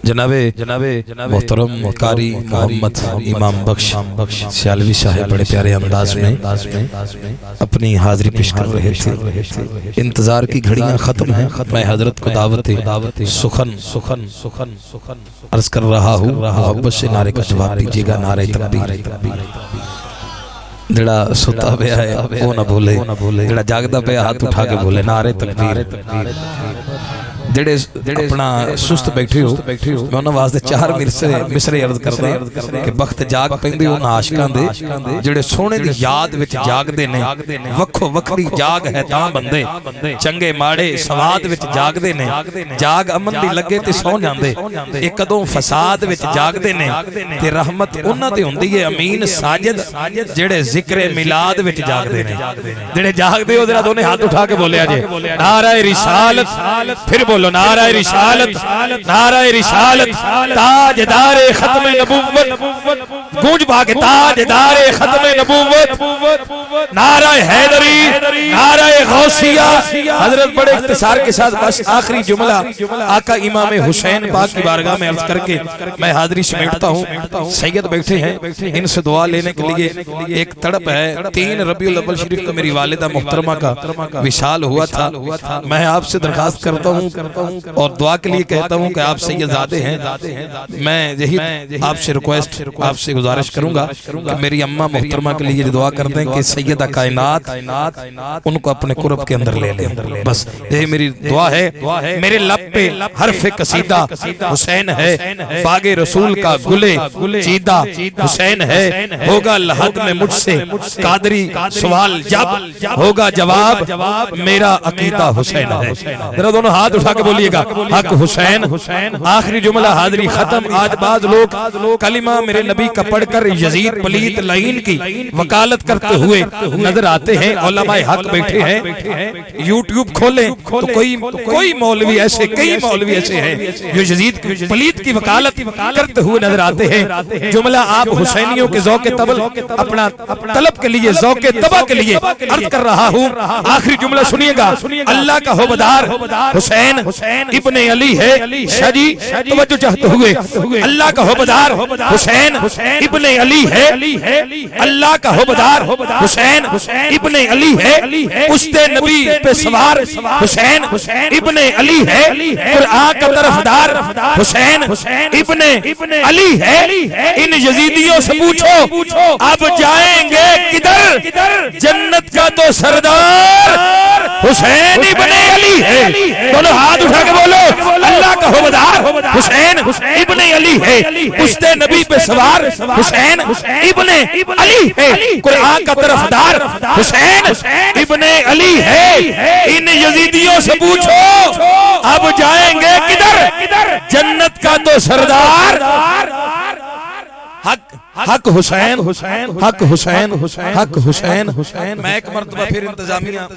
जनाबे मोहतरम कारी मोहम्मद इमाम बख्श सियालवी साहब बड़े प्यारे अंदाज में अपनी हाजिरी पेश कर रहे थे। इंतजार की घड़ियां खत्म हैं, मैं हजरत को दावत सुखन अर्ज कर रहा हूँ। मोहब्बत से नारे का जवाब दीजिएगा, नारे तकबीर। जड़ा सुता पिया है वो ना बोले, जड़ा जागदा पिया हाथ उठा के बोले नारे तकबीर। जेड़े अपना सुस्त बैठे हो मैं उन्हां वास्ते चार मिसरे अर्ज करदा कि वक्त जाग पैंदी उन्हां आशिकां दे जेड़े सोहणे दी याद विच जागदे ने। वक्खो वखरी जाग है तां बंदे चंगे माड़े सवाद विच जागदे ने। जाग अमन दी लगे ते सौ जांदे, ए कदों फसाद विच जागदे ने ते रहमत उन्हां ते हुंदी है अमीन साजिद जेड़े जिक्र मिलाद विच जागदे ने। जेड़े जागदे हो जरा दोने हाथ उठा के बोलिया जे नारा रिसालत, फिर बोलो नारा रिसालत, नारा रिसालत। ताजदारे खत्म नबुव्वत, गूंज भागे ताजदारे खत्म नबुव्वत। नारा हैदरी, नारा गौसिया। हजरत बड़े इख्तिसार के साथ बस आखिरी जुमला आका इमाम हुसैन पाक की बारगाह में अर्ज करके मैं हाजिरी समेटता हूँ। सैयद बैठे हैं, इनसे दुआ लेने के लिए एक तड़प है। 3 रबीउल अव्वल शरीफ को मेरी वालिदा मुहतरमा का विशाल हुआ था। मैं आपसे दरखास्त करता हूँ और दुआ के लिए कहता हूँ कि आप सैयदजादे हैं, मैं यही आपसे रिक्वेस्ट आपसे गुजारिश करूंगा कि मेरी अम्मा मुहतरमा के लिए दुआ कर दें कि सैयदा कायनात उनको अपने कुर्ब के अंदर ले लें। बस यही मेरी दुआ है। मेरे लब पे हरफ कसीदा हुसैन है, बागे रसूल का गुले चीदा हुसैन है। होगा लहद में मुझसे कादरी सवाल जब होगा जवाब मेरा अकीदा हुसैन है। जरा दोनों हाथ उठा के बोलिएगा हक हुसैन। आखिरी जुमला हाजिरी खत्म। आज बाज लोग कलिमा मेरे नबी का पढ़कर यजीद पलीत लाइन की वकालत करते हुए नजर आते हैं। उलमाए हक बैठे हैं, यूट्यूब खोलें तो कोई मौलवी ऐसे, कई मौलवी ऐसे हैं जो यजीद पलीत की वकालत करते हुए नजर आते हैं। जुमला आप हुसैनियों के ज़ौक़े तबल अपना तलब के लिए ज़ौक़े तबा के लिए अर्ज कर रहा हूँ। आखिरी जुमला सुनिएगा। अल्लाह का होबदार हुसैन इब्ने अली है। शाजी तवज्जो चाहते हुए अल्लाह का होबदार हुसैन इब्ने अली है। अल्लाह का होबदार हुसैन इब्ने अली है। पुश्ते नबी पे सवार हुसैन इब्ने अली है। कुरान का तरफदार हुसैन इब्ने अली है। इन यजीदियों से पूछो अब जाएंगे किधर, जन्नत का तो सरदार हुसैन इब्ने अली है। दोनों हाथ उठा के बोलो अल्लाह का होबदार हुसैन इब्ने अली है। पुश्ते नबी पे सवार हुसैन इब्ने अली है। कुरान का तरफदार हुसैन इब्ने अली है। इन यजीदियों से पूछो अब जाएंगे किधर, जन्नत का तो सरदार हक हुसैन, हक हुसैन, हक हुसैन। मैं एक मर्तबा फिर इंतजामिया